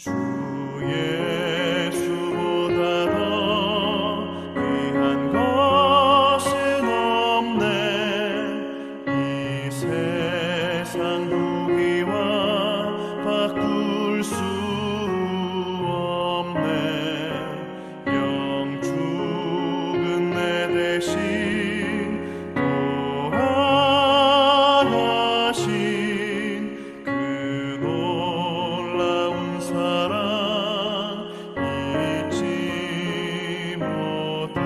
주 예수보다 더 귀한 것은 없네. 이 세상 무기와 바꿀 수 없네. 영 죽은 내 대신 돌아가신 그 놀라운 사랑 잊지 못해.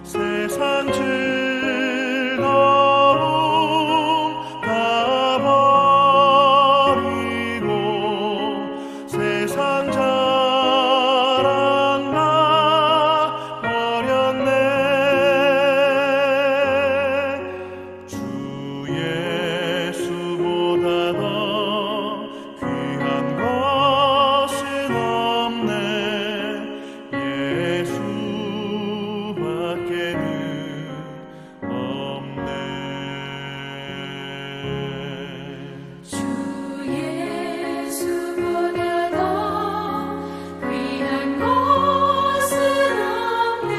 세상 즐거움 다 버리고 세상 자랑 다 버렸네. 주 예수보다 더 귀한 것은 없네. 예수밖에는 없네. 주 예수보다 더 귀한 것은 없네.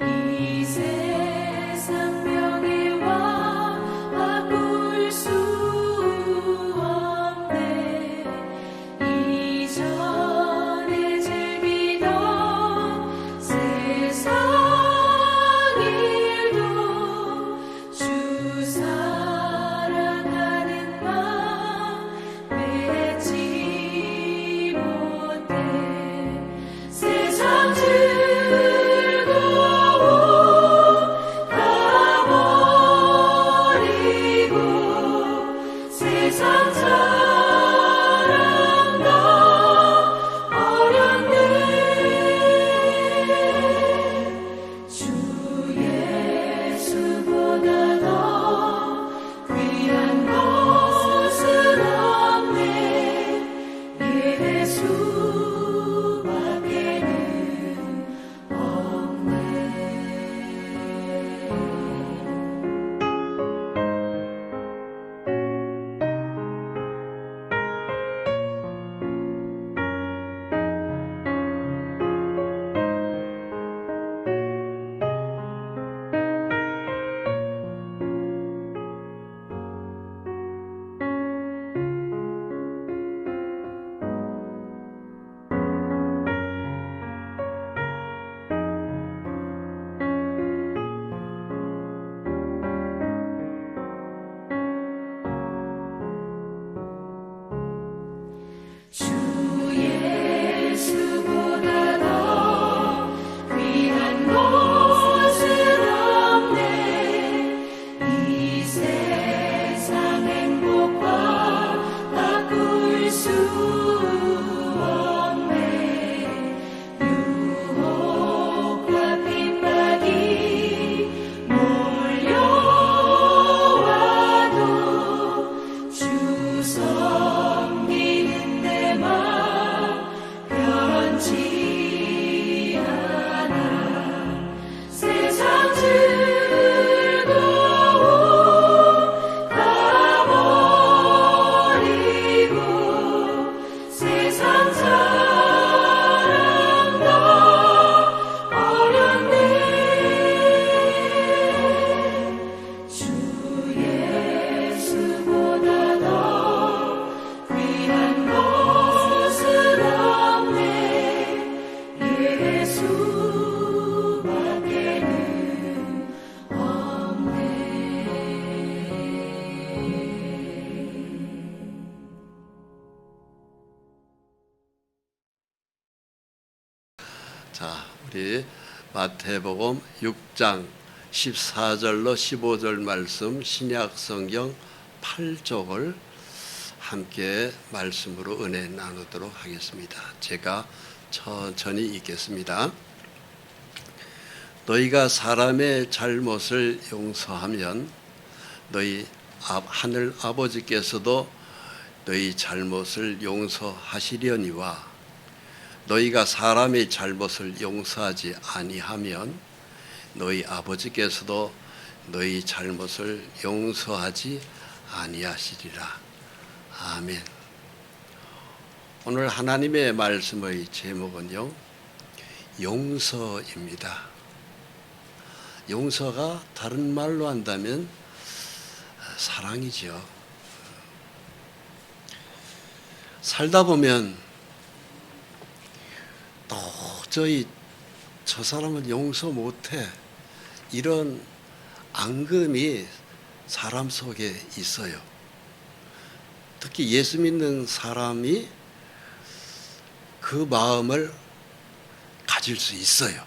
이 세상 명예와 바꿀 수 없네. 이전에 즐기던 세상 일도 주 사랑하는 맘 맺지 못해. 세상 즐거움 다 버리고 세상 자랑 다 버렸네. 주 예수보다 더 귀한 것은 없네. 예수밖에는 없네. 주 예수보다 더 귀한 것은 없네. 이 세상 행복과 바꿀 수 없네. 유혹과 핍박이 몰려와도 주 섬기는 내 맘 변치 않아. 세상 즐거움 다 버리고 세상 자랑 다 버렸네. 주 예수보다 더 귀한 것은 없네. 예수밖에는 없네. 자, 우리 마태복음 6장 14절로 15절 말씀 신약 성경 8쪽을 함께 말씀으로 은혜 나누도록 하겠습니다. 제가 천천히 읽겠습니다. 너희가 사람의 잘못을 용서하면 너희 하늘 아버지께서도 너희 잘못을 용서하시려니와 너희가 사람의 잘못을 용서하지 아니하면 너희 아버지께서도 너희 잘못을 용서하지 아니하시리라. 아멘. 오늘 하나님의 말씀의 제목은요, 용서입니다. 용서가 다른 말로 한다면 사랑이죠. 살다 보면 도저히 저 사람은 용서 못해, 이런 앙금이 사람 속에 있어요. 특히 예수 믿는 사람이 그 마음을 가질 수 있어요.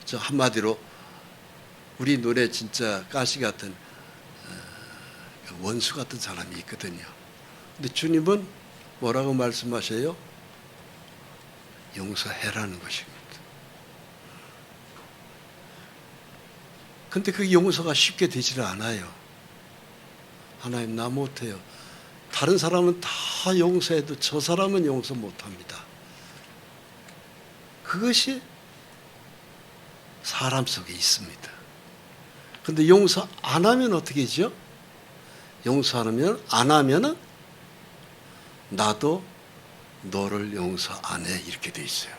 저 한마디로 우리 눈에 진짜 가시 같은 원수 같은 사람이 있거든요. 근데 주님은 뭐라고 말씀하셔요? 용서해라는 것입니다. 근데 그 용서가 쉽게 되지를 않아요. 하나님, 나 못해요. 다른 사람은 다 용서해도 저 사람은 용서 못합니다. 그것이 사람 속에 있습니다. 근데 용서 안 하면 어떻게 되죠? 용서하면 안 하면은 나도 너를 용서 안 해, 이렇게 돼 있어요.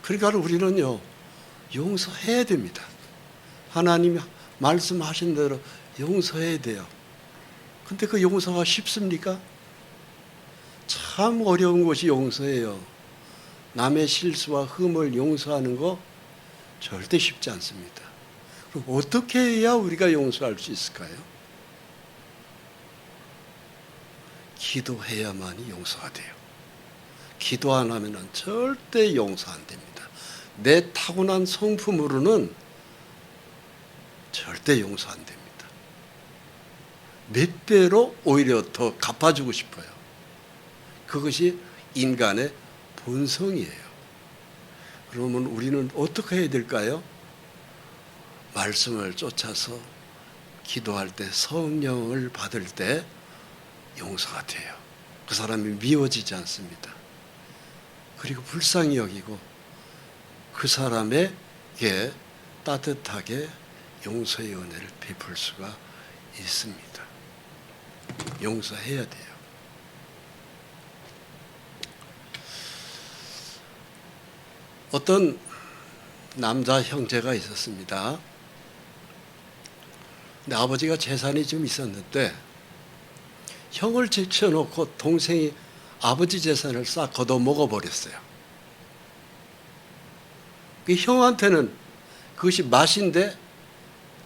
그러니까 우리는요, 용서해야 됩니다. 하나님이 말씀하신 대로 용서해야 돼요. 근데 그 용서가 쉽습니까? 참 어려운 것이 용서예요. 남의 실수와 흠을 용서하는 거 절대 쉽지 않습니다. 그럼 어떻게 해야 우리가 용서할 수 있을까요? 기도해야만이 용서가 돼요. 기도 안 하면 절대 용서 안 됩니다. 내 타고난 성품으로는 절대 용서 안 됩니다. 몇 배로 오히려 더 갚아주고 싶어요. 그것이 인간의 본성이에요. 그러면 우리는 어떻게 해야 될까요? 말씀을 쫓아서 기도할 때, 성령을 받을 때 용서가 돼요. 그 사람이 미워지지 않습니다. 그리고 불쌍히 여기고 그 사람에게 따뜻하게 용서의 은혜를 베풀 수가 있습니다. 용서해야 돼요. 어떤 남자 형제가 있었습니다. 근데 아버지가 재산이 좀 있었는데 형을 제쳐놓고 동생이 아버지 재산을 싹 걷어 먹어버렸어요. 그 형한테는 그것이 맛인데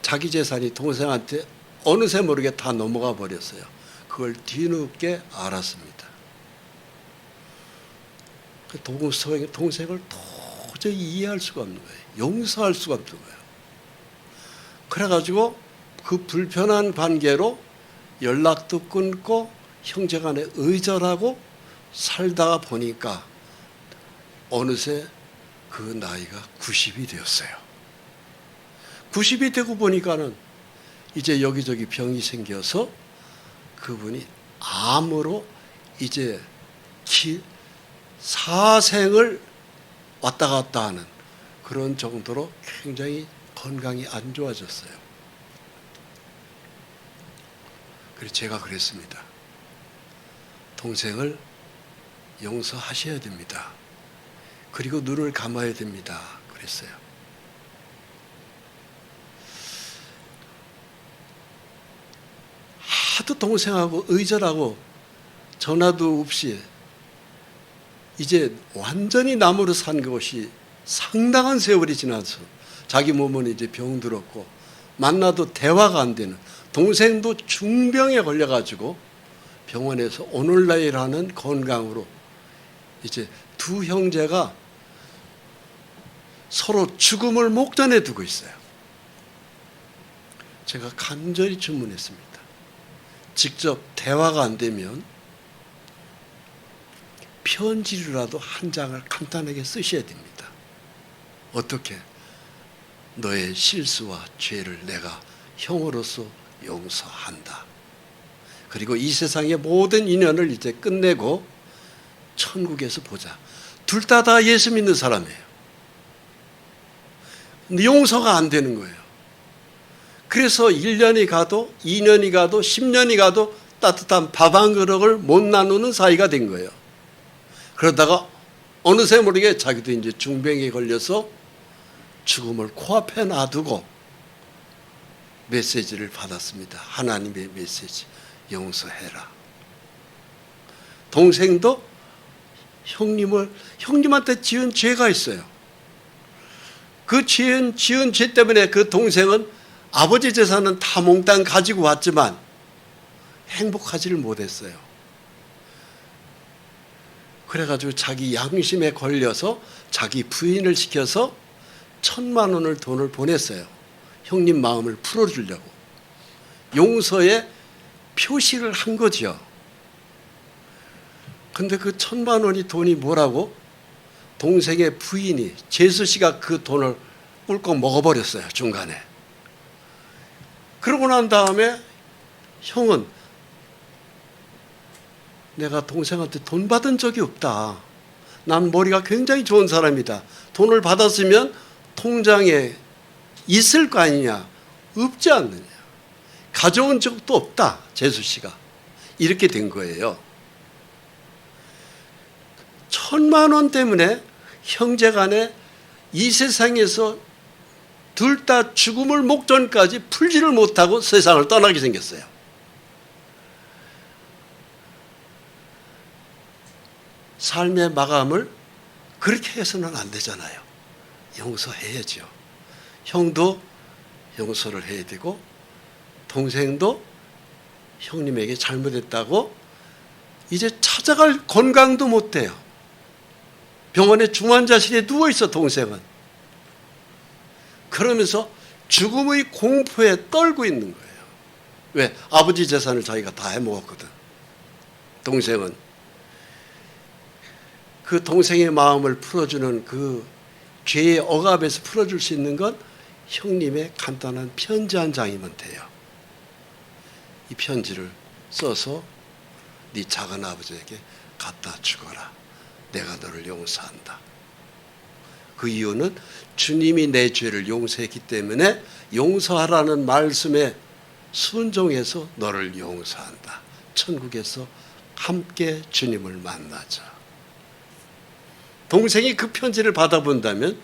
자기 재산이 동생한테 어느새 모르게 다 넘어가 버렸어요. 그걸 뒤늦게 알았습니다. 그 동생을 도저히 이해할 수가 없는 거예요. 용서할 수가 없는 거예요. 그래가지고 그 불편한 관계로 연락도 끊고 형제간에 의절하고 살다가 보니까 어느새 그 나이가 90이 되었어요. 90이 되고 보니까는 이제 여기저기 병이 생겨서 그분이 암으로 이제 사생을 왔다 갔다 하는 그런 정도로 굉장히 건강이 안 좋아졌어요. 그래서 제가 그랬습니다. 동생을 용서하셔야 됩니다. 그리고 눈을 감아야 됩니다. 그랬어요. 하도 동생하고 의절하고 전화도 없이 이제 완전히 남으로 산 것이 상당한 세월이 지나서 자기 몸은 이제 병들었고 만나도 대화가 안 되는, 동생도 중병에 걸려가지고 병원에서 오늘날 하는 건강으로 이제 두 형제가 서로 죽음을 목전에 두고 있어요. 제가 간절히 주문했습니다. 직접 대화가 안 되면 편지라도 한 장을 간단하게 쓰셔야 됩니다. 어떻게? 너의 실수와 죄를 내가 형으로서 용서한다. 그리고 이 세상의 모든 인연을 이제 끝내고 천국에서 보자. 둘 다 예수 믿는 사람이에요. 근데 용서가 안 되는 거예요. 그래서 1년이 가도 2년이 가도 10년이 가도 따뜻한 밥 한 그릇을 못 나누는 사이가 된 거예요. 그러다가 어느새 모르게 자기도 이제 중병에 걸려서 죽음을 코앞에 놔두고 메시지를 받았습니다. 하나님의 메시지, 용서해라. 동생도 형님한테 지은 죄가 있어요. 그 지은 죄 때문에 그 동생은 아버지 재산은 다 몽땅 가지고 왔지만 행복하지를 못했어요. 그래가지고 자기 양심에 걸려서 자기 부인을 시켜서 1,000만 원을 돈을 보냈어요. 형님 마음을 풀어주려고. 용서의 표시를 한 거죠. 근데 그 1,000만 원이 돈이 뭐라고? 동생의 부인이 재수 씨가 그 돈을 꿀꺽 먹어버렸어요. 중간에. 그러고 난 다음에 형은 내가 동생한테 돈 받은 적이 없다. 난 머리가 굉장히 좋은 사람이다. 돈을 받았으면 통장에 있을 거 아니냐. 없지 않느냐. 가져온 적도 없다. 재수 씨가. 이렇게 된 거예요. 1,000만 원 때문에 형제간에 이 세상에서 둘 다 죽음을 목전까지 풀지를 못하고 세상을 떠나게 생겼어요. 삶의 마감을 그렇게 해서는 안 되잖아요. 용서해야죠. 형도 용서를 해야 되고 동생도 형님에게 잘못했다고 이제 찾아갈 건강도 못 돼요. 병원에 중환자실에 누워있어 동생은. 그러면서 죽음의 공포에 떨고 있는 거예요. 왜? 아버지 재산을 자기가 다 해먹었거든. 동생은. 그 동생의 마음을 풀어주는 그 죄의 억압에서 풀어줄 수 있는 건 형님의 간단한 편지 한 장이면 돼요. 이 편지를 써서 네 작은 아버지에게 갖다 주거라. 내가 너를 용서한다. 그 이유는 주님이 내 죄를 용서했기 때문에 용서하라는 말씀에 순종해서 너를 용서한다. 천국에서 함께 주님을 만나자. 동생이 그 편지를 받아본다면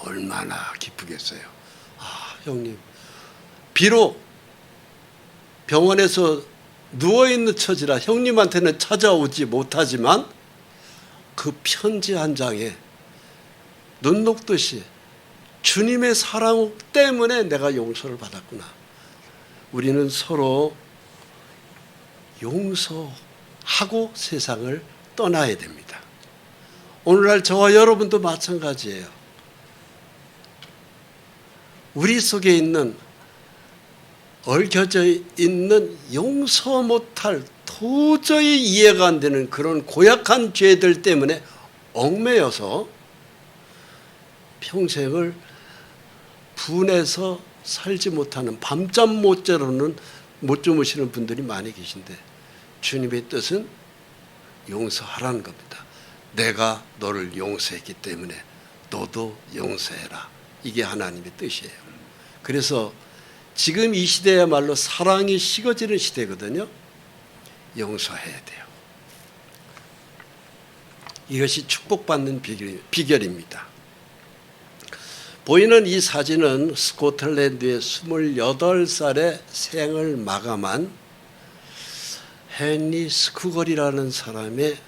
얼마나 기쁘겠어요. 아, 형님. 비록 병원에서 누워있는 처지라 형님한테는 찾아오지 못하지만 그 편지 한 장에 눈 녹듯이 주님의 사랑 때문에 내가 용서를 받았구나. 우리는 서로 용서하고 세상을 떠나야 됩니다. 오늘날 저와 여러분도 마찬가지예요. 우리 속에 있는 얽혀져 있는 용서 못할 도저히 이해가 안 되는 그런 고약한 죄들 때문에 얽매여서 평생을 분해서 살지 못하는 밤잠 못 주무시는 분들이 많이 계신데 주님의 뜻은 용서하라는 겁니다. 내가 너를 용서했기 때문에 너도 용서해라. 이게 하나님의 뜻이에요. 그래서 지금 이 시대야말로 사랑이 식어지는 시대거든요. 용서해야 돼요. 이것이 축복받는 비결입니다. 보이는 이 사진은 스코틀랜드의 28살의 생을 마감한 헨리 스쿠걸이라는 사람의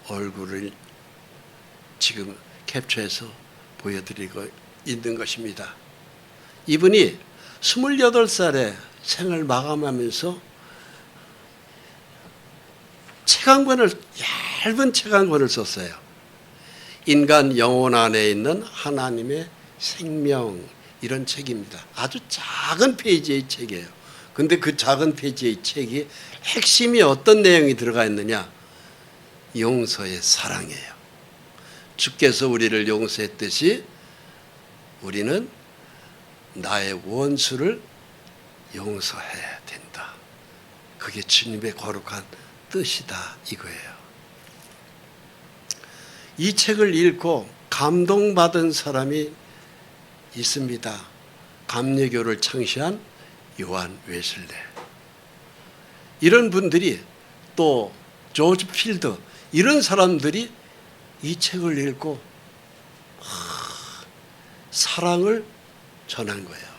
얼굴을 지금 캡처해서 보여드리고 있는 것입니다. 이분이 28살에 생을 마감하면서 얇은 책 한 권을 썼어요. 인간 영혼 안에 있는 하나님의 생명, 이런 책입니다. 아주 작은 페이지의 책이에요. 근데 그 작은 페이지의 책이 핵심이 어떤 내용이 들어가 있느냐? 용서의 사랑이에요. 주께서 우리를 용서했듯이 우리는 나의 원수를 용서해야 된다. 그게 주님의 거룩한 뜻이다 이거예요. 이 책을 읽고 감동받은 사람이 있습니다. 감리교를 창시한 요한 웨슬레. 이런 분들이 또 조지 필드 이런 사람들이 이 책을 읽고 사랑을 전한 거예요.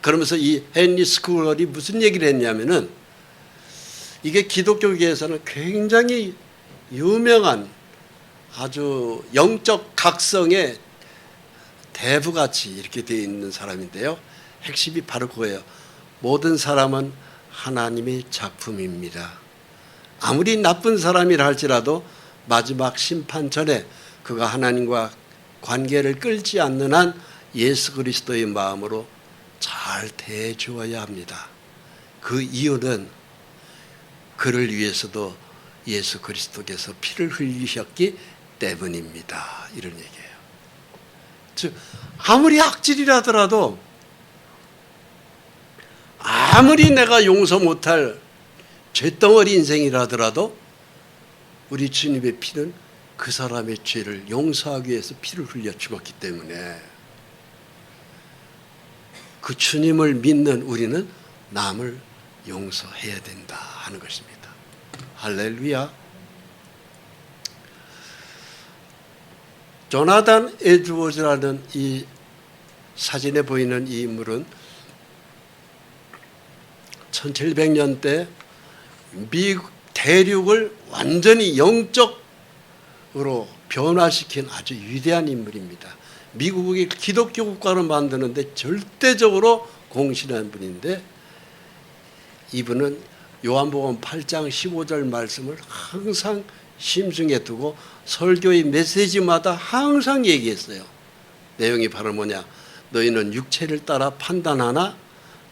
그러면서 이 헨리 스쿨이 무슨 얘기를 했냐면은 이게 기독교계에서는 굉장히 유명한 아주 영적 각성의 대부같이 이렇게 되어 있는 사람인데요. 핵심이 바로 그거예요. 모든 사람은 하나님의 작품입니다. 아무리 나쁜 사람이라 할지라도 마지막 심판 전에 그가 하나님과 관계를 끌지 않는 한 예수 그리스도의 마음으로 잘 대해주어야 합니다. 그 이유는 그를 위해서도 예수 그리스도께서 피를 흘리셨기 때문입니다. 이런 얘기예요. 즉 아무리 악질이라더라도 아무리 내가 용서 못할 죄덩어리 인생이라더라도 우리 주님의 피는 그 사람의 죄를 용서하기 위해서 피를 흘려 죽었기 때문에 그 주님을 믿는 우리는 남을 용서해야 된다 하는 것입니다. 할렐루야. 조나단 에드워즈라는 이 사진에 보이는 이 인물은 1700년대 미국 대륙을 완전히 영적으로 변화시킨 아주 위대한 인물입니다. 미국이 기독교 국가로 만드는데 절대적으로 공신한 분인데 이분은 요한복음 8장 15절 말씀을 항상 심중에 두고 설교의 메시지마다 항상 얘기했어요. 내용이 바로 뭐냐? 너희는 육체를 따라 판단하나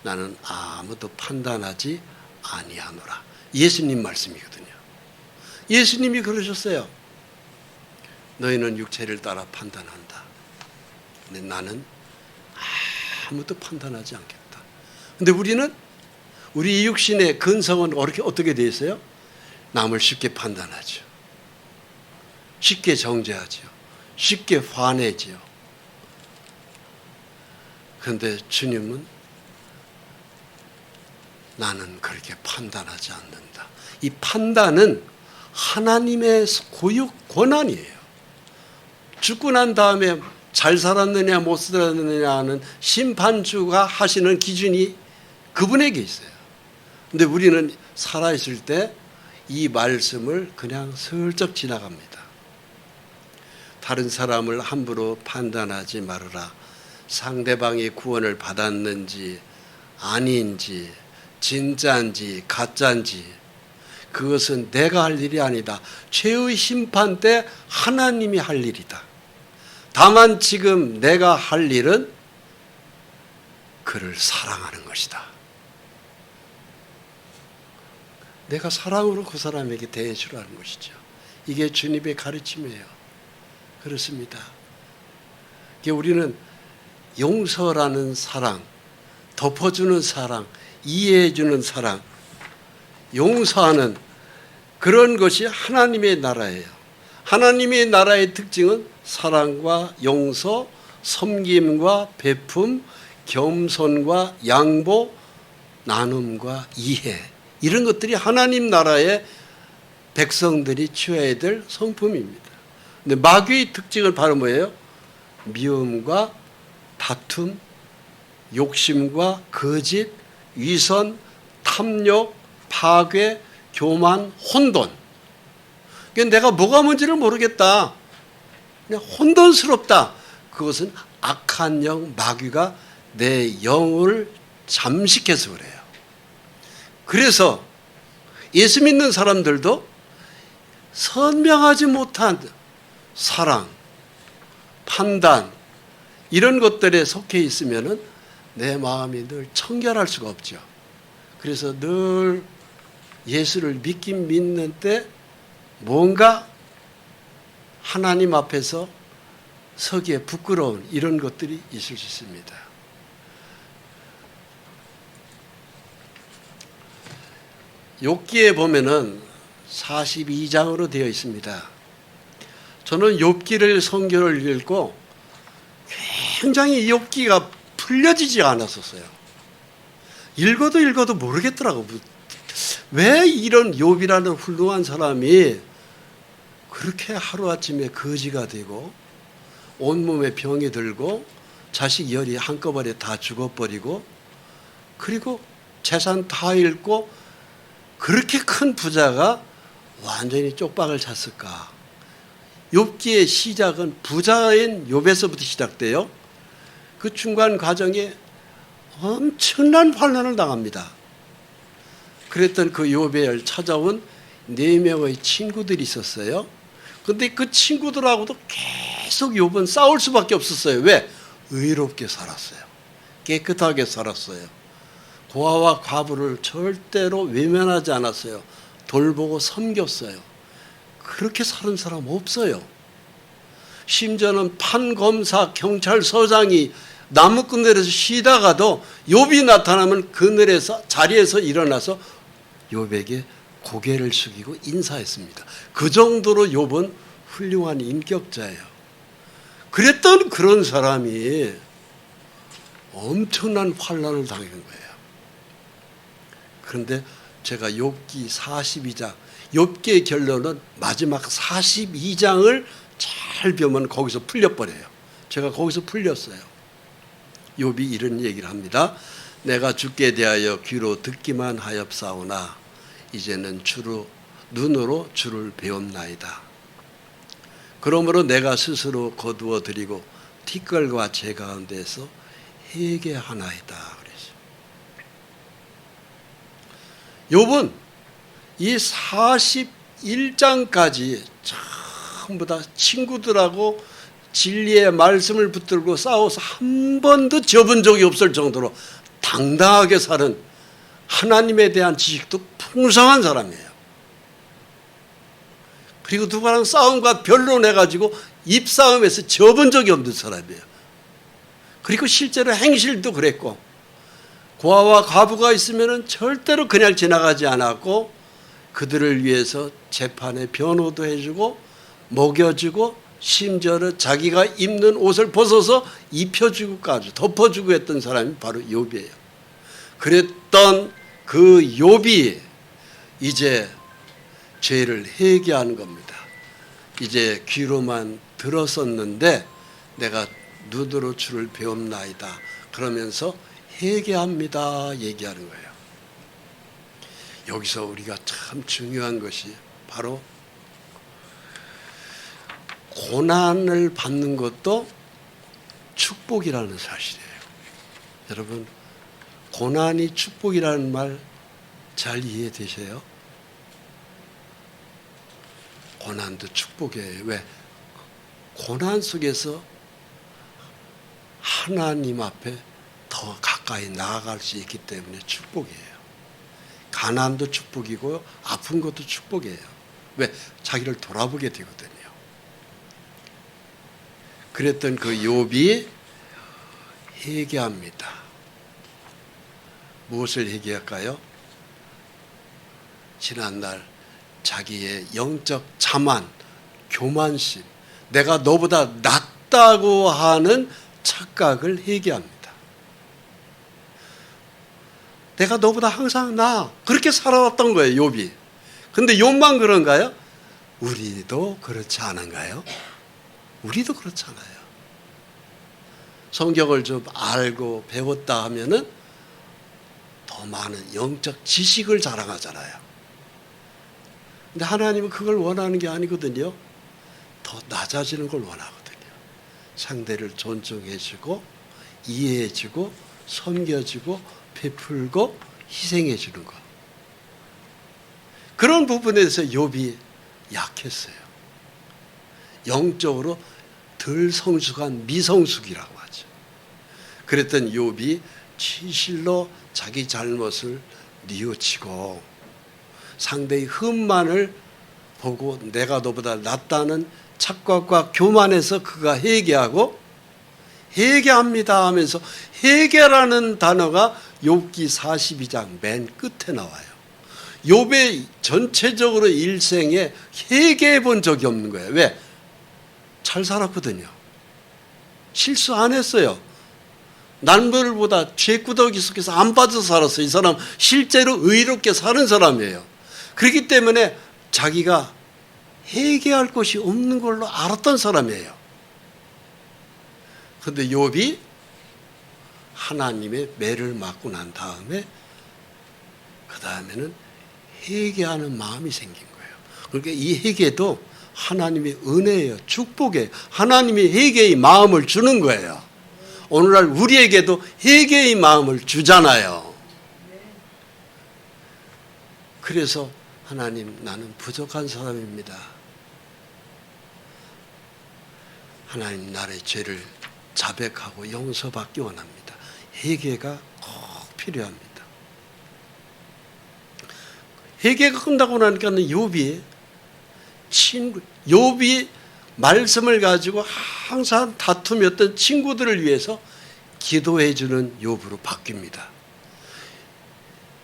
나는 아무도 판단하지 아니하노라. 예수님 말씀이거든요. 예수님이 그러셨어요. 너희는 육체를 따라 판단한다. 근데 나는 아무도 판단하지 않겠다. 근데 우리는 우리 육신의 근성은 어떻게 되어 있어요? 남을 쉽게 판단하죠. 쉽게 정죄하죠. 쉽게 화내죠. 그런데 주님은 나는 그렇게 판단하지 않는다. 이 판단은 하나님의 고유 권한이에요. 죽고 난 다음에 잘 살았느냐 못 살았느냐 하는 심판주가 하시는 기준이 그분에게 있어요. 근데 우리는 살아있을 때 이 말씀을 그냥 슬쩍 지나갑니다. 다른 사람을 함부로 판단하지 말아라. 상대방이 구원을 받았는지 아닌지 진짜인지 가짜인지 그것은 내가 할 일이 아니다. 죄의 심판 때 하나님이 할 일이다. 다만 지금 내가 할 일은 그를 사랑하는 것이다. 내가 사랑으로 그 사람에게 대해주라는 것이죠. 이게 주님의 가르침이에요. 그렇습니다. 우리는 용서라는 사랑, 덮어주는 사랑, 이해해주는 사랑, 용서하는 그런 것이 하나님의 나라예요. 하나님의 나라의 특징은 사랑과 용서, 섬김과 베품, 겸손과 양보, 나눔과 이해, 이런 것들이 하나님 나라의 백성들이 취해야 될 성품입니다. 근데 마귀의 특징은 바로 뭐예요? 미움과 다툼, 욕심과 거짓, 위선, 탐욕, 파괴, 교만, 혼돈. 그러니까 내가 뭐가 뭔지를 모르겠다. 그냥 혼돈스럽다. 그것은 악한 영, 마귀가 내 영을 잠식해서 그래요. 그래서 예수 믿는 사람들도 선명하지 못한 사랑, 판단 이런 것들에 속해 있으면은 내 마음이 늘 청결할 수가 없죠. 그래서 늘 예수를 믿긴 믿는데 뭔가 하나님 앞에서 서기에 부끄러운 이런 것들이 있을 수 있습니다. 욥기에 보면은 42장으로 되어 있습니다. 저는 욥기를 성경을 읽고 굉장히 욥기가 풀려지지 않았었어요. 읽어도 모르겠더라고. 왜 이런 욥이라는 훌륭한 사람이 그렇게 하루아침에 거지가 되고 온몸에 병이 들고 자식 열이 한꺼번에 다 죽어버리고 그리고 재산 다 잃고 그렇게 큰 부자가 완전히 쪽박을 찼을까? 욥기의 시작은 부자인 욥에서부터 시작돼요. 그 중간 과정에 엄청난 환난을 당합니다. 그랬던 그 욥을 찾아온 4명의 친구들이 있었어요. 근데 그 친구들하고도 계속 욥은 싸울 수밖에 없었어요. 왜? 의롭게 살았어요. 깨끗하게 살았어요. 고아와 과부를 절대로 외면하지 않았어요. 돌보고 섬겼어요. 그렇게 사는 사람 없어요. 심지어는 판검사 경찰서장이 나무 그늘에서 쉬다가도 욥이 나타나면 그늘에서 자리에서 일어나서 욥에게 고개를 숙이고 인사했습니다. 그 정도로 욥은 훌륭한 인격자예요. 그랬던 그런 사람이 엄청난 환난을 당한 거예요. 그런데 제가 욥기 42장, 욥기의 결론은 마지막 42장을 잘 보면 거기서 풀려버려요. 제가 거기서 풀렸어요. 욥이 이런 얘기를 합니다. 내가 주께 대하여 귀로 듣기만 하였사오나 이제는 눈으로 주를 배웠나이다. 그러므로 내가 스스로 거두어 드리고 티끌과 재 가운데서 회개하나이다. 그래서 욥은 이 41장까지 전부 다 친구들하고 진리의 말씀을 붙들고 싸워서 한 번도 접은 적이 없을 정도로 당당하게 사는 하나님에 대한 지식도 풍성한 사람이에요. 그리고 누구랑 싸움과 변론해가지고 입싸움에서 접은 적이 없는 사람이에요. 그리고 실제로 행실도 그랬고 고아와 과부가 있으면 절대로 그냥 지나가지 않았고 그들을 위해서 재판에 변호도 해주고 먹여주고 심지어는 자기가 입는 옷을 벗어서 입혀주고까지 덮어주고 했던 사람이 바로 욥이에요. 그랬던 그 욥이 이제 죄를 회개하는 겁니다. 이제 귀로만 들었었는데 내가 눈으로 주를 배웠나이다. 그러면서 회개합니다. 얘기하는 거예요. 여기서 우리가 참 중요한 것이 바로 고난을 받는 것도 축복이라는 사실이에요. 여러분, 고난이 축복이라는 말 잘 이해되세요? 고난도 축복이에요. 왜? 고난 속에서 하나님 앞에 더 가까이 나아갈 수 있기 때문에 축복이에요. 가난도 축복이고 아픈 것도 축복이에요. 왜? 자기를 돌아보게 되거든요. 그랬던 그 욥이 회개합니다. 무엇을 회개할까요? 지난날 자기의 영적 자만, 교만심, 내가 너보다 낫다고 하는 착각을 회개합니다. 내가 너보다 항상 그렇게 살아왔던 거예요, 욥이. 근데 욥만 그런가요? 우리도 그렇지 않은가요? 우리도 그렇잖아요. 성경을 좀 알고 배웠다 하면은 더 많은 영적 지식을 자랑하잖아요. 근데 하나님은 그걸 원하는 게 아니거든요. 더 낮아지는 걸 원하거든요. 상대를 존중해주고 이해해주고 섬겨주고 베풀고 희생해주는 거. 그런 부분에서 욥이 약했어요. 영적으로 덜 성숙한 미성숙이라고 하죠. 그랬던 욥이 진실로 자기 잘못을 뉘우치고 상대의 흠만을 보고 내가 너보다 낫다는 착각과 교만에서 그가 회개하고 회개합니다 하면서 회개라는 단어가 욥기 42장 맨 끝에 나와요. 욥의 전체적으로 일생에 회개해 본 적이 없는 거예요. 왜? 잘 살았거든요. 실수 안 했어요. 남들보다 죄구더기 속에서 안 빠져 살았어요. 이 사람 실제로 의롭게 사는 사람이에요. 그렇기 때문에 자기가 회개할 것이 없는 걸로 알았던 사람이에요. 그런데 욥이 하나님의 매를 맞고 난 다음에 그 다음에는 회개하는 마음이 생긴 거예요. 그러니까 이 회개도 하나님의 은혜예요. 축복이에요. 하나님이 회개의 마음을 주는 거예요. 오늘날 우리에게도 회개의 마음을 주잖아요. 그래서 하나님, 나는 부족한 사람입니다. 하나님, 나의 죄를 자백하고 용서받기 원합니다. 회개가 꼭 필요합니다. 회개가 끝나고 나니까 욥이 말씀을 가지고 항상 다툼이었던 친구들을 위해서 기도해 주는 욥으로 바뀝니다.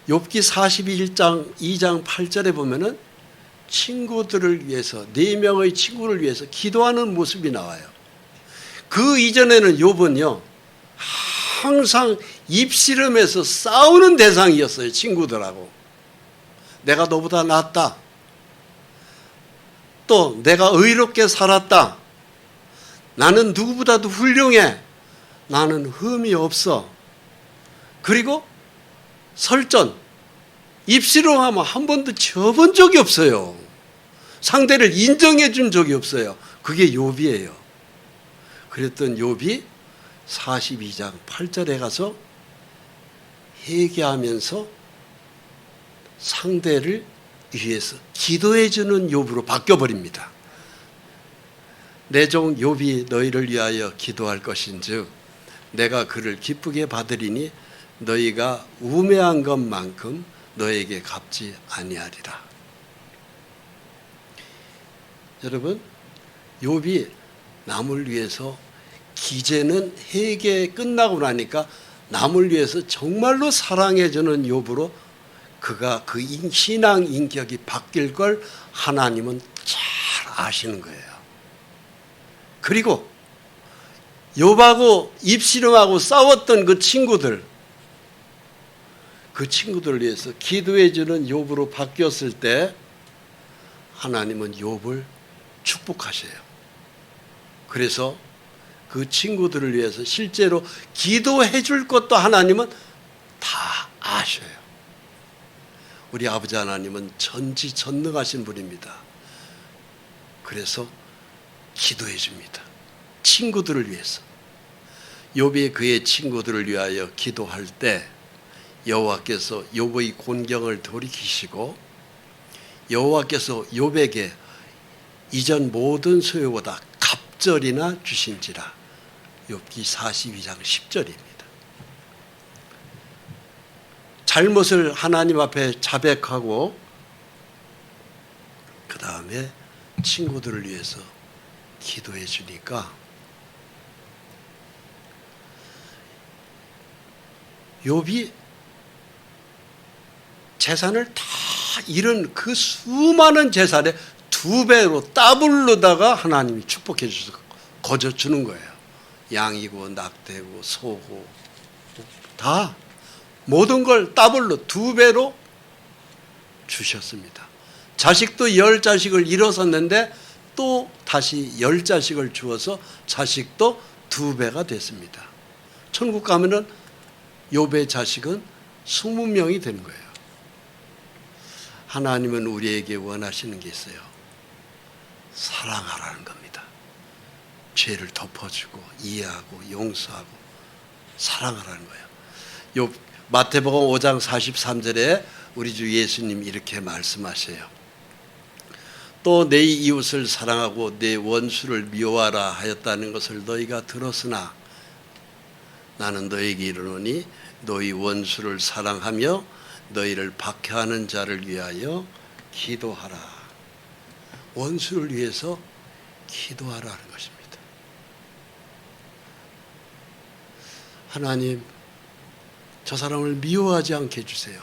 욥기 41장 2장 8절에 보면은 친구들을 위해서, 4명의 친구를 위해서 기도하는 모습이 나와요. 그 이전에는 욥은요, 항상 입씨름에서 싸우는 대상이었어요. 친구들하고. 내가 너보다 낫다. 또 내가 의롭게 살았다. 나는 누구보다도 훌륭해. 나는 흠이 없어. 그리고 설전, 입씨름하면 한 번도 져본 적이 없어요. 상대를 인정해 준 적이 없어요. 그게 욥이에요. 그랬던 욥이 42장 8절에 가서 회개하면서 상대를 위해서 기도해 주는 욥으로 바뀌어버립니다. 내 종 욥이 너희를 위하여 기도할 것인즉 내가 그를 기쁘게 받으리니 너희가 우매한 것만큼 너에게 갚지 아니하리라. 여러분, 욥이 남을 위해서, 기제는 회개 끝나고 나니까 남을 위해서 정말로 사랑해주는 욥으로 그가 그 신앙 인격이 바뀔 걸 하나님은 잘 아시는 거예요. 그리고 욥하고 입씨름하고 싸웠던 그 친구들을 위해서 기도해주는 욥으로 바뀌었을 때 하나님은 욥을 축복하셔요. 그래서 그 친구들을 위해서 실제로 기도해 줄 것도 하나님은 다 아셔요. 우리 아버지 하나님은 전지전능하신 분입니다. 그래서 기도해 줍니다. 친구들을 위해서. 욥이 그의 친구들을 위하여 기도할 때 여호와께서 욥의 곤경을 돌이키시고 여호와께서 욥에게 이전 모든 소유보다 갑절이나 주신지라. 욥기 42장 10절입니다. 잘못을 하나님 앞에 자백하고 그 다음에 친구들을 위해서 기도해 주니까 욥이 재산을 다 잃은 그 수많은 재산에 2배로 더블로다가 하나님이 축복해 주셔서 거저 주는 거예요. 양이고 낙대고 소고 다 모든 걸 더블로 2배로 주셨습니다. 자식도 10자식을 잃었었는데 또 다시 10자식을 주어서 자식도 2배가 됐습니다. 천국 가면은 욥의 자식은 20명이 되는 거예요. 하나님은 우리에게 원하시는 게 있어요. 사랑하라는 겁니다. 죄를 덮어주고 이해하고 용서하고 사랑하라는 거예요. 마태복음 5장 43절에 우리 주 예수님 이렇게 말씀하세요. 또 내 이웃을 사랑하고 내 원수를 미워하라 하였다는 것을 너희가 들었으나 나는 너희에게 이르노니 너희 원수를 사랑하며 너희를 박해하는 자를 위하여 기도하라. 원수를 위해서 기도하라는 것입니다. 하나님, 저 사람을 미워하지 않게 해주세요.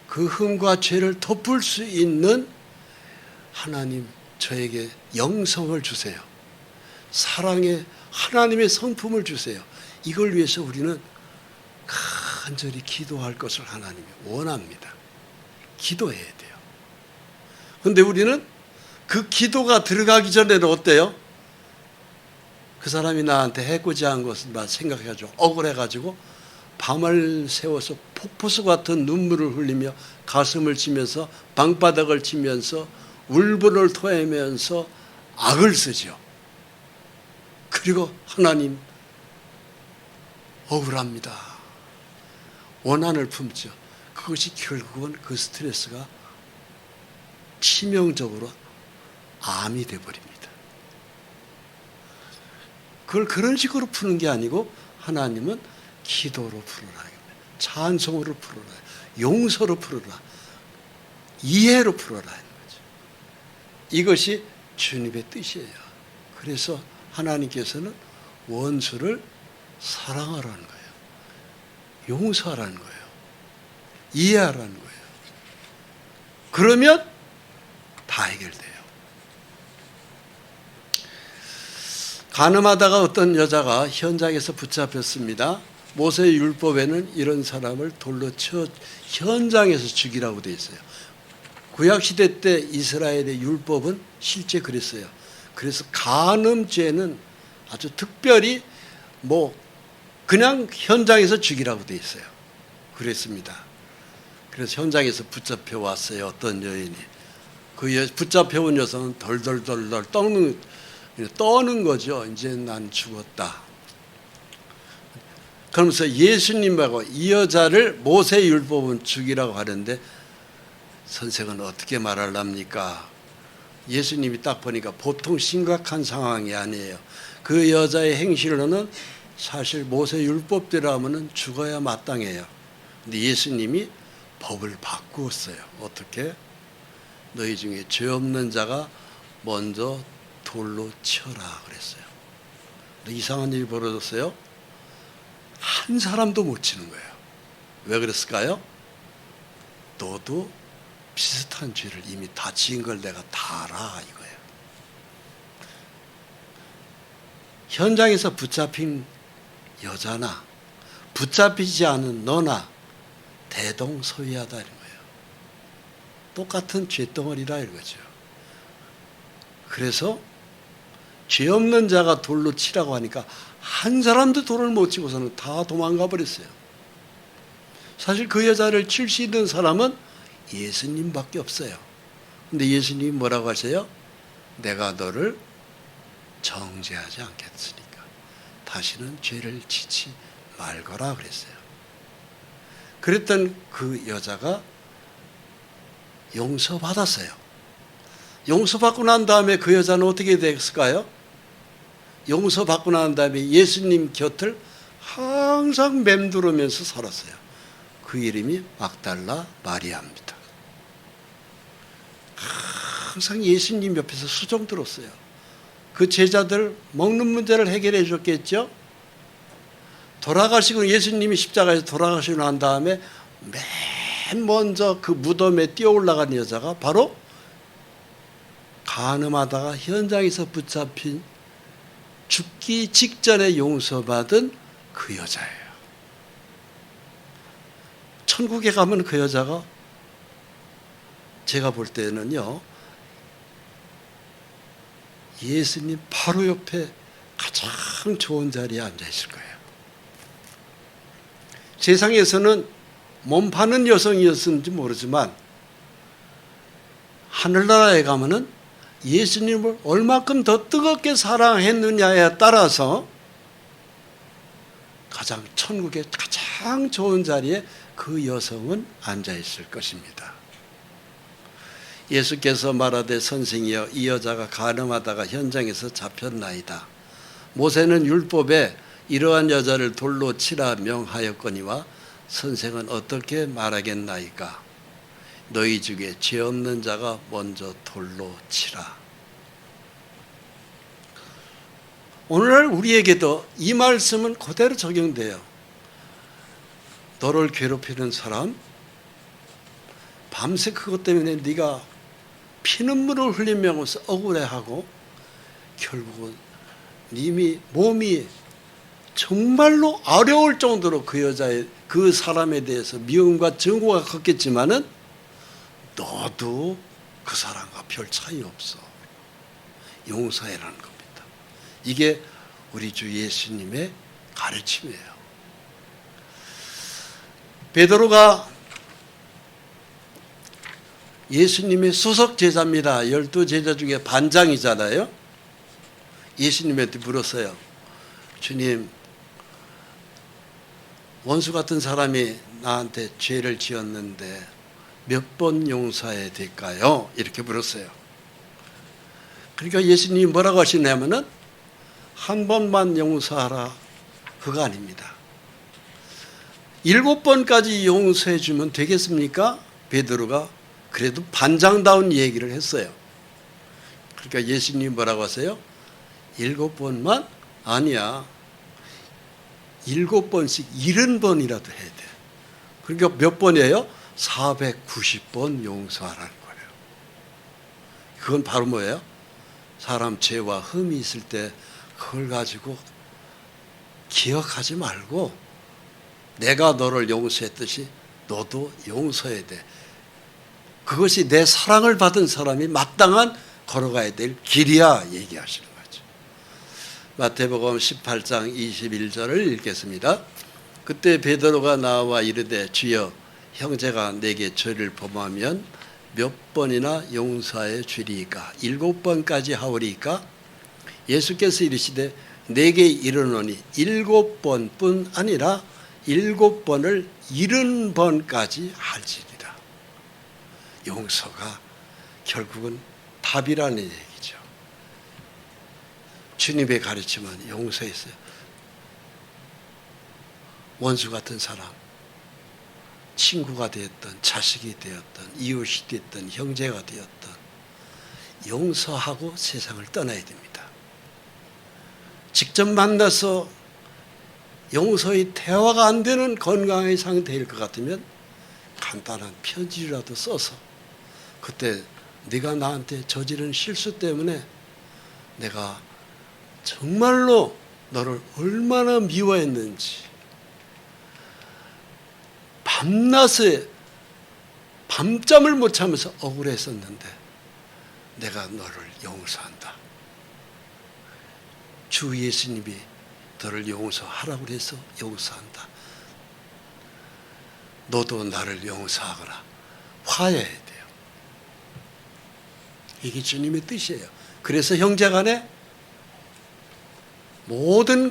그 흠과 죄를 덮을 수 있는 하나님, 저에게 영성을 주세요. 사랑의 하나님의 성품을 주세요. 이걸 위해서 우리는 간절히 기도할 것을 하나님이 원합니다. 기도해야 돼요. 그런데 우리는 그 기도가 들어가기 전에는 어때요? 그 사람이 나한테 해코지한 것을 생각해가지고 억울해가지고 밤을 새워서 폭포수 같은 눈물을 흘리며 가슴을 치면서 방바닥을 치면서 울분을 토하면서 악을 쓰죠. 그리고 하나님 억울합니다. 원한을 품죠. 그것이 결국은 그 스트레스가 치명적으로 암이 돼버립니다. 그걸 그런 식으로 푸는 게 아니고 하나님은 기도로 풀어라, 찬송으로 풀어라, 용서로 풀어라, 이해로 풀어라 하는 거죠. 이것이 주님의 뜻이에요. 그래서 하나님께서는 원수를 사랑하라는 거예요. 용서하라는 거예요. 이해하라는 거예요. 그러면 다 해결돼요. 간음하다가 어떤 여자가 현장에서 붙잡혔습니다. 모세의 율법에는 이런 사람을 돌로 쳐 현장에서 죽이라고 되어 있어요. 구약시대 때 이스라엘의 율법은 실제 그랬어요. 그래서 간음죄는 아주 특별히 그냥 현장에서 죽이라고 되어 있어요. 그랬습니다. 그래서 현장에서 붙잡혀 왔어요. 어떤 여인이. 붙잡혀온 여성은 덜덜덜덜 떠는 거죠. 이제 난 죽었다. 그러면서 예수님하고 이 여자를 모세 율법은 죽이라고 하는데 선생은 어떻게 말하랍니까? 예수님이 딱 보니까 보통 심각한 상황이 아니에요. 그 여자의 행실로는 사실 모세 율법대로 하면은 죽어야 마땅해요. 근데 예수님이 법을 바꾸었어요. 어떻게? 너희 중에 죄 없는 자가 먼저 돌로 쳐라 그랬어요. 이상한 일이 벌어졌어요. 한 사람도 못 치는 거예요. 왜 그랬을까요? 너도 비슷한 죄를 이미 다 지은 걸 내가 다 알아 이거예요. 현장에서 붙잡힌 여자나 붙잡히지 않은 너나 대동소이하다 이런 거예요. 똑같은 죄덩어리라 이거죠. 그래서 죄 없는 자가 돌로 치라고 하니까 한 사람도 돌을 못 치고서는 다 도망가 버렸어요. 사실 그 여자를 칠 수 있는 사람은 예수님밖에 없어요. 근데 예수님이 뭐라고 하세요? 내가 너를 정죄하지 않겠으니까 다시는 죄를 지지 말거라 그랬어요. 그랬던 그 여자가 용서받았어요. 용서받고 난 다음에 그 여자는 어떻게 됐을까요? 용서받고 난 다음에 예수님 곁을 항상 맴돌으면서 살았어요. 그 이름이 막달라 마리아입니다. 항상 예수님 옆에서 수종 들었어요. 그 제자들 먹는 문제를 해결해 줬겠죠. 돌아가시고 예수님이 십자가에서 돌아가시고 난 다음에 맨 먼저 그 무덤에 뛰어 올라간 여자가 바로 간음하다가 현장에서 붙잡힌 죽기 직전에 용서받은 그 여자예요. 천국에 가면 그 여자가 제가 볼 때는요 예수님 바로 옆에 가장 좋은 자리에 앉아 있을 거예요. 세상에서는 몸 파는 여성이었는지 모르지만 하늘나라에 가면은 예수님을 얼마큼 더 뜨겁게 사랑했느냐에 따라서 가장 천국의 가장 좋은 자리에 그 여성은 앉아 있을 것입니다. 예수께서 말하되 선생이여 이 여자가 간음하다가 현장에서 잡혔나이다. 모세는 율법에 이러한 여자를 돌로 치라 명하였거니와 선생은 어떻게 말하겠나이까? 너희 중에 죄 없는 자가 먼저 돌로 치라. 오늘날 우리에게도 이 말씀은 그대로 적용돼요. 너를 괴롭히는 사람, 밤새 그것 때문에 네가 피눈물을 흘리면서 억울해하고 결국은 이미 몸이 정말로 어려울 정도로 그 사람에 대해서 미움과 증오가 컸겠지만은 너도 그 사람과 별 차이 없어. 용서해라는 겁니다. 이게 우리 주 예수님의 가르침이에요. 베드로가 예수님의 수석 제자입니다. 12제자 중에 반장이잖아요. 예수님한테 물었어요. 주님, 원수 같은 사람이 나한테 죄를 지었는데 몇 번 용서해야 될까요? 이렇게 물었어요. 그러니까 예수님이 뭐라고 하시냐면은 한 번만 용서하라. 그거 아닙니다. 7번까지 용서해 주면 되겠습니까? 베드로가 그래도 반장다운 얘기를 했어요. 그러니까 예수님이 뭐라고 하세요? 7번만? 아니야. 7번씩 70번이라도 해야 돼. 그러니까 몇 번이에요? 490번 용서하라는 거예요. 그건 바로 뭐예요? 사람 죄와 흠이 있을 때 그걸 가지고 기억하지 말고 내가 너를 용서했듯이 너도 용서해야 돼. 그것이 내 사랑을 받은 사람이 마땅한 걸어가야 될 길이야 얘기하시는 거죠. 마태복음 18장 21절을 읽겠습니다. 그때 베드로가 나와 이르되 주여 형제가 내게 죄를 범하면 몇 번이나 용서해 주리이까? 7번까지 하오리이까? 예수께서 이르시되 내게 이르노니 7번뿐 아니라 7번을 70번까지 할지니라. 용서가 결국은 답이라는 얘기죠. 주님의 가르침은 용서했어요. 원수 같은 사람, 친구가 되었던, 자식이 되었던, 이웃이 되었던, 형제가 되었던 용서하고 세상을 떠나야 됩니다. 직접 만나서 용서의 대화가 안 되는 건강의 상태일 것 같으면 간단한 편지라도 써서 그때 네가 나한테 저지른 실수 때문에 내가 정말로 너를 얼마나 미워했는지 밤낮에 밤잠을 못 자면서 억울했었는데 내가 너를 용서한다. 주 예수님이 너를 용서하라고 해서 용서한다. 너도 나를 용서하거라. 화해해야 돼요. 이게 주님의 뜻이에요. 그래서 형제간에 모든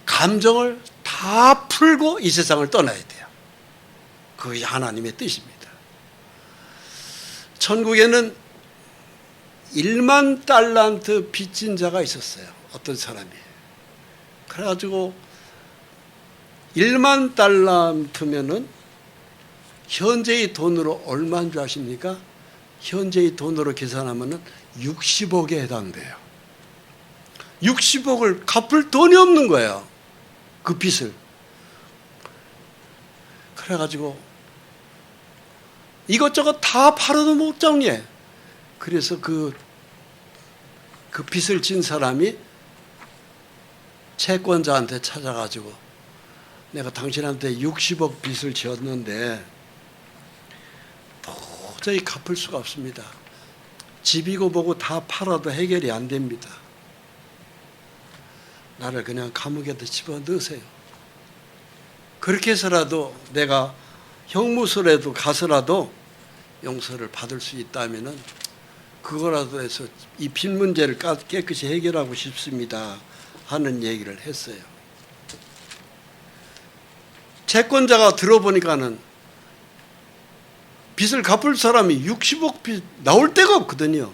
감정을 다 풀고 이 세상을 떠나야 돼요. 그게 하나님의 뜻입니다. 천국에는 1만 달란트 빚진 자가 있었어요. 어떤 사람이. 그래가지고 1만 달란트면은 현재의 돈으로 얼마인 줄 아십니까? 현재의 돈으로 계산하면은 60억에 해당돼요. 60억을 갚을 돈이 없는 거예요. 그 빚을. 그래가지고 이것저것 다 팔아도 못 정리해. 그래서 그 빚을 진 사람이 채권자한테 찾아가지고 내가 당신한테 60억 빚을 지었는데 도저히 갚을 수가 없습니다. 집이고 뭐고 다 팔아도 해결이 안 됩니다. 나를 그냥 감옥에다 집어넣으세요. 그렇게 해서라도 내가 형무소라도 가서라도 용서를 받을 수 있다면은 그거라도 해서 이 빚 문제를 깨끗이 해결하고 싶습니다 하는 얘기를 했어요. 채권자가 들어보니까는 빚을 갚을 사람이 60억 빚 나올 데가 없거든요.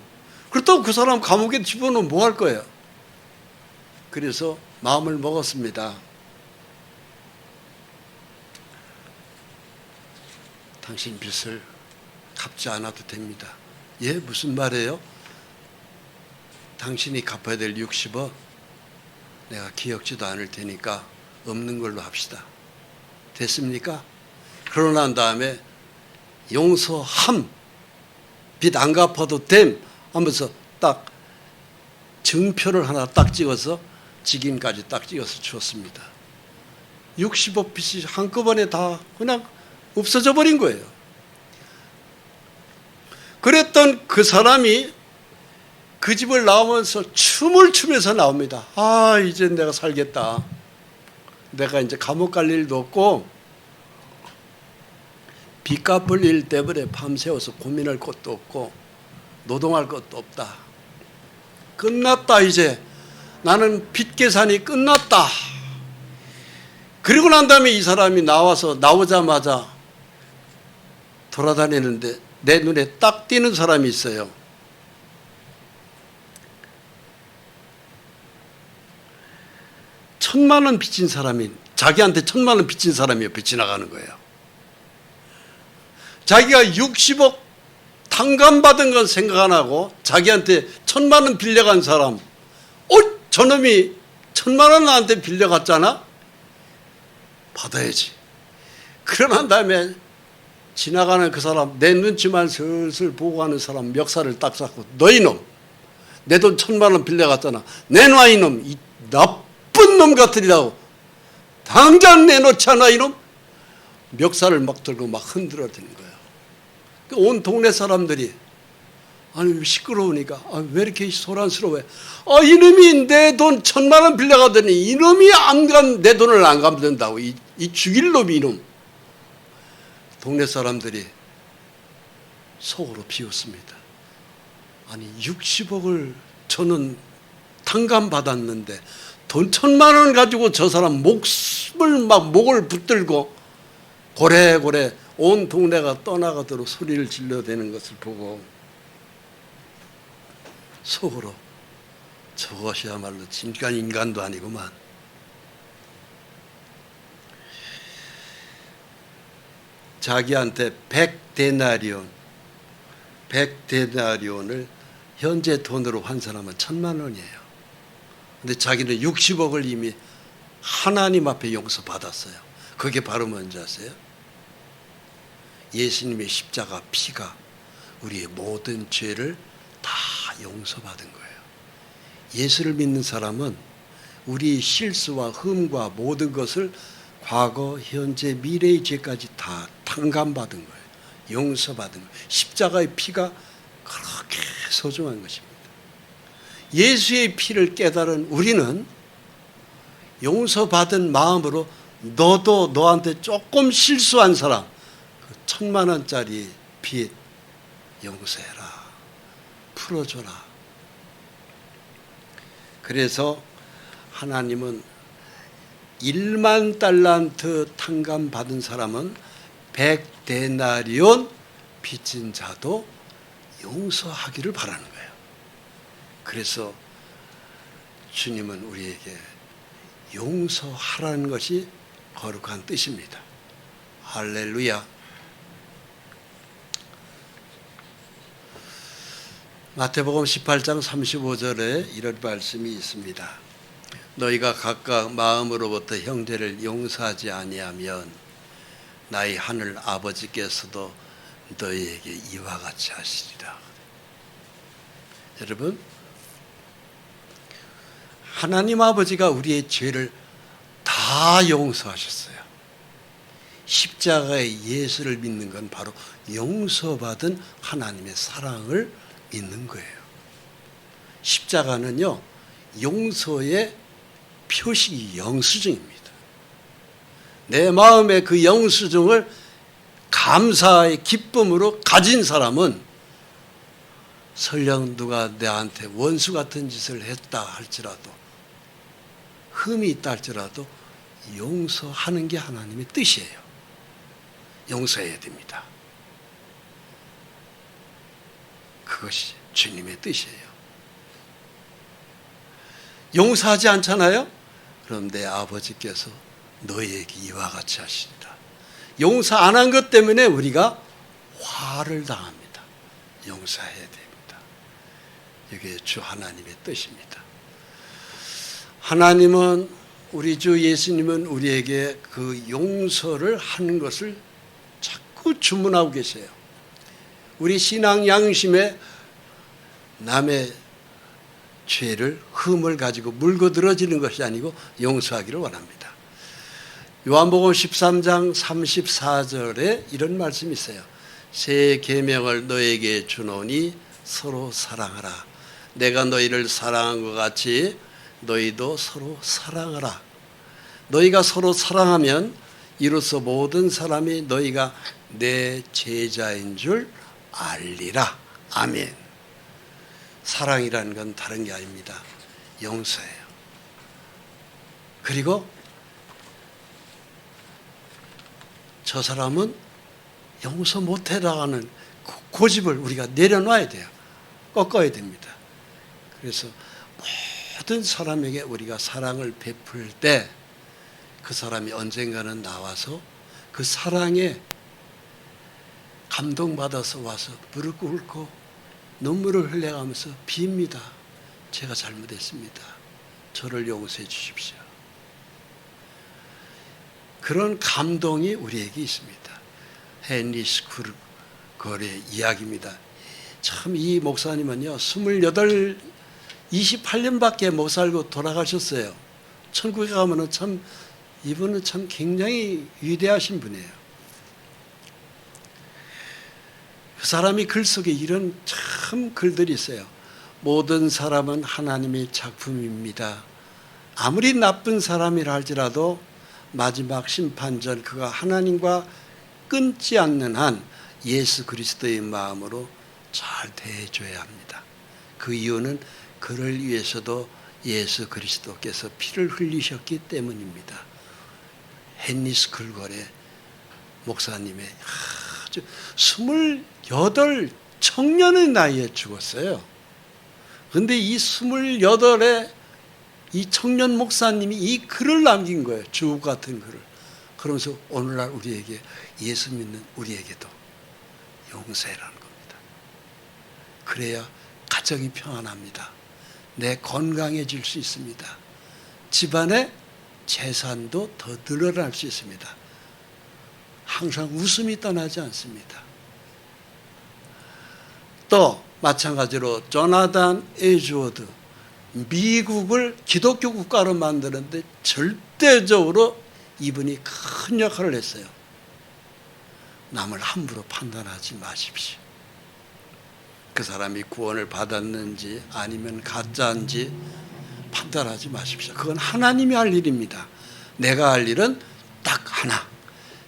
그렇다고 그 사람 감옥에 집어넣으면 뭐 할 거예요? 그래서 마음을 먹었습니다. 당신 빚을 갚지 않아도 됩니다. 예? 무슨 말이에요? 당신이 갚아야 될 60억 내가 기억지도 않을 테니까 없는 걸로 합시다. 됐습니까? 그러고 난 다음에 용서함, 빚 안 갚아도 됨 하면서 딱 증표를 하나 딱 찍어서 직인까지 딱 찍어서 주었습니다. 60억 빚이 한꺼번에 다 그냥 없어져 버린 거예요. 그랬던 그 사람이 그 집을 나오면서 춤을 추면서 나옵니다. 아, 이제 내가 살겠다. 내가 이제 감옥 갈 일도 없고 빚 갚을 일 때문에 밤새워서 고민할 것도 없고 노동할 것도 없다. 끝났다. 이제 나는 빚 계산이 끝났다. 그리고 난 다음에 이 사람이 나오자마자 돌아다니는데 내 눈에 딱 띄는 사람이 있어요. 천만 원 빚진 사람이, 자기한테 1,000만 원 빚진 사람이 옆에 지나가는 거예요. 자기가 60억 탕감받은 건 생각 안 하고 자기한테 1,000만 원 빌려간 사람, 저놈이 1,000만 원 나한테 빌려갔잖아? 받아야지. 그러고 난 다음에 지나가는 그 사람, 내 눈치만 슬슬 보고 가는 사람 멱살을 딱 잡고, 너 이놈, 내 돈 1,000만 원 빌려갔잖아. 내놔 이놈, 이 나쁜 놈 같으리라고. 당장 내놓지 않아 이놈? 멱살을 막 들고 막 흔들어대는 거야. 온 동네 사람들이, 아니 시끄러우니까, 왜 이렇게 소란스러워해? 이놈이 내 돈 1,000만 원 빌려가더니 이놈이 내 돈을 안 갚는다고. 이 죽일 놈이 이놈. 동네 사람들이 속으로 비웃습니다. 아니 60억을 저는 탕감받았는데 돈 1,000만 원 가지고 저 사람 목을 붙들고 고래고래 온 동네가 떠나가도록 소리를 질러대는 것을 보고 속으로, 저것이야말로 진짜 인간도 아니구만. 자기한테 100데나리온을 현재 돈으로 환산하면 1,000만 원이에요. 근데 자기는 60억을 이미 하나님 앞에 용서받았어요. 그게 바로 뭔지 아세요? 예수님의 십자가 피가 우리의 모든 죄를 다 용서받은 거예요. 예수를 믿는 사람은 우리 실수와 흠과 모든 것을 과거, 현재, 미래의 죄까지 다 탕감받은 거예요. 용서받은 거예요. 십자가의 피가 그렇게 소중한 것입니다. 예수의 피를 깨달은 우리는 용서받은 마음으로 너도 너한테 조금 실수한 사람, 그 1,000만 원짜리 빚 용서해라. 풀어줘라. 그래서 하나님은 1만 달란트 탕감받은 사람은 100데나리온 빚진 자도 용서하기를 바라는 거예요. 그래서 주님은 우리에게 용서하라는 것이 거룩한 뜻입니다. 할렐루야. 마태복음 18장 35절에 이런 말씀이 있습니다. 너희가 각각 마음으로부터 형제를 용서하지 아니하면 나의 하늘 아버지께서도 너희에게 이와 같이 하시리라. 여러분, 하나님 아버지가 우리의 죄를 다 용서하셨어요. 십자가의 예수를 믿는 건 바로 용서받은 하나님의 사랑을 믿는 거예요. 십자가는요, 용서의 표시 영수증입니다. 내 마음의 그 영수증을 감사의 기쁨으로 가진 사람은 설령 누가 내한테 원수 같은 짓을 했다 할지라도, 흠이 있다 할지라도 용서하는 게 하나님의 뜻이에요. 용서해야 됩니다. 그것이 주님의 뜻이에요. 용서하지 않잖아요? 그럼 내 아버지께서 너희에게 이와 같이 하시리라. 용서 안 한 것 때문에 우리가 화를 당합니다. 용서해야 됩니다. 이게 주 하나님의 뜻입니다. 하나님은, 우리 주 예수님은 우리에게 그 용서를 하는 것을 자꾸 주문하고 계세요. 우리 신앙 양심에 남의 죄를 흠을 가지고 물고 늘어지는 것이 아니고 용서하기를 원합니다. 요한복음 13장 34절에 이런 말씀이 있어요. 새 계명을 너에게 주노니 서로 사랑하라. 내가 너희를 사랑한 것 같이 너희도 서로 사랑하라. 너희가 서로 사랑하면 이로써 모든 사람이 너희가 내 제자인 줄 알리라. 아멘. 사랑이라는 건 다른 게 아닙니다. 용서예요. 그리고 저 사람은 용서 못해라는 고집을 우리가 내려놔야 돼요. 꺾어야 됩니다. 그래서 모든 사람에게 우리가 사랑을 베풀 때 그 사람이 언젠가는 나와서 그 사랑에 감동받아서 와서 무릎 꿇고 눈물을 흘려가면서 빕니다. 제가 잘못했습니다. 저를 용서해 주십시오. 그런 감동이 우리에게 있습니다. 헨리 스쿨걸의 이야기입니다. 참 이 목사님은요 28년밖에 못 살고 돌아가셨어요. 천국에 가면은 참 이분은 참 굉장히 위대하신 분이에요. 그 사람이 글 속에 이런 참 글들이 있어요. 모든 사람은 하나님의 작품입니다. 아무리 나쁜 사람이라 할지라도 마지막 심판전 그가 하나님과 끊지 않는 한 예수 그리스도의 마음으로 잘 대해줘야 합니다. 그 이유는 그를 위해서도 예수 그리스도께서 피를 흘리셨기 때문입니다. 헨리 스쿨걸의 목사님의 아주 28 청년의 나이에 죽었어요. 그런데 이 28의 이 청년 목사님이 이 글을 남긴 거예요. 주옥 같은 글을. 그러면서 오늘날 우리에게 예수 믿는 우리에게도 용서해라는 겁니다. 그래야 가정이 평안합니다. 내 건강해질 수 있습니다. 집안의 재산도 더 늘어날 수 있습니다. 항상 웃음이 떠나지 않습니다. 또 마찬가지로 조나단 에즈워드 미국을 기독교 국가로 만드는데 절대적으로 이분이 큰 역할을 했어요. 남을 함부로 판단하지 마십시오. 그 사람이 구원을 받았는지 아니면 가짜인지 판단하지 마십시오. 그건 하나님이 할 일입니다. 내가 할 일은 딱 하나.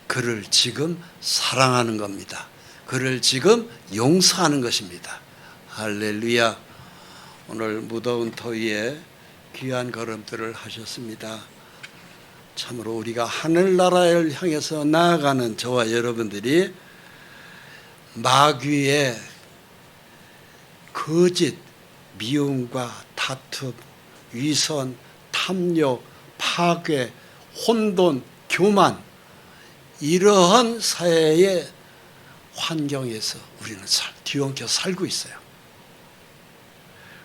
그를 지금 사랑하는 겁니다. 그를 지금 용서하는 것입니다. 할렐루야. 오늘 무더운 더위에 귀한 걸음들을 하셨습니다. 참으로 우리가 하늘나라를 향해서 나아가는 저와 여러분들이 마귀의 거짓, 미움과 다툼, 위선, 탐욕, 파괴, 혼돈, 교만 이러한 사회의 환경에서 우리는 뒤엉켜 살고 있어요.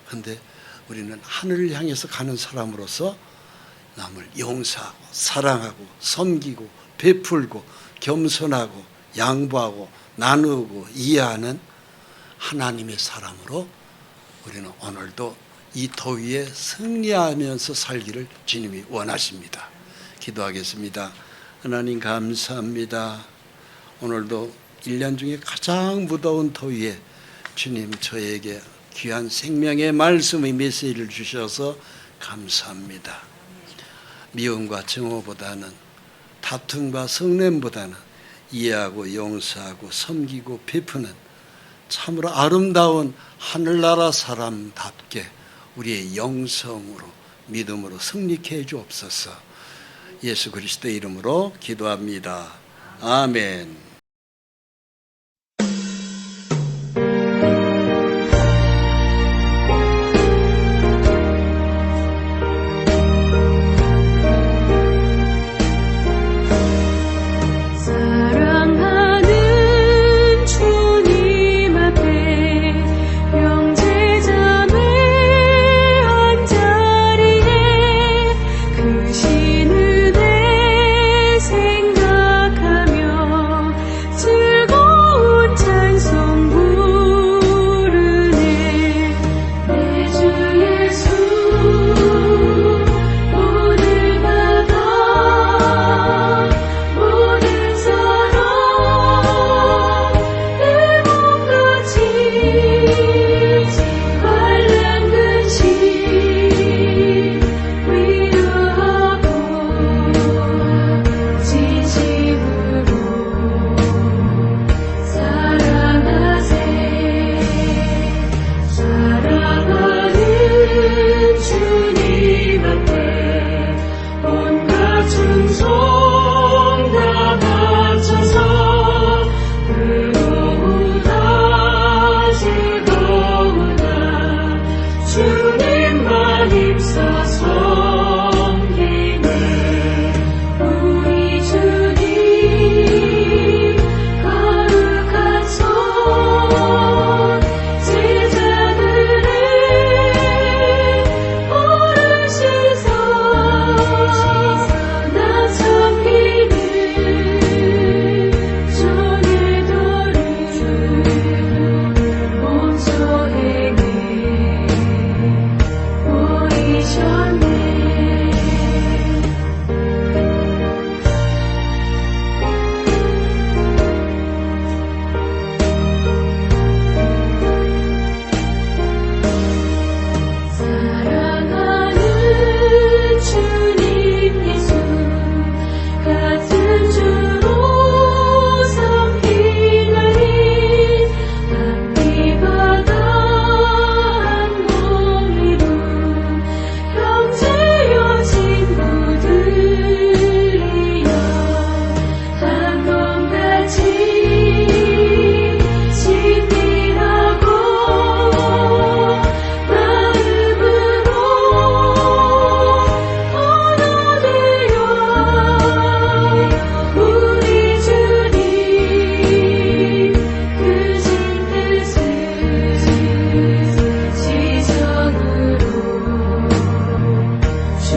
그런데 우리는 하늘을 향해서 가는 사람으로서 남을 용서하고 사랑하고 섬기고 베풀고 겸손하고 양보하고 나누고 이해하는 하나님의 사람으로 우리는 오늘도 이 더위에 승리하면서 살기를 주님이 원하십니다. 기도하겠습니다. 하나님 감사합니다. 오늘도 1년 중에 가장 무더운 더위에 주님 저에게 귀한 생명의 말씀의 메시지를 주셔서 감사합니다. 미움과 증오보다는 다툼과 성냄보다는 이해하고 용서하고 섬기고 베푸는 참으로 아름다운 하늘나라 사람답게 우리의 영성으로 믿음으로 승리케 해주옵소서. 예수 그리스도의 이름으로 기도합니다. 아멘. 그 신은혜 생각하며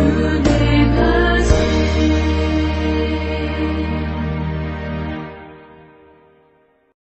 주내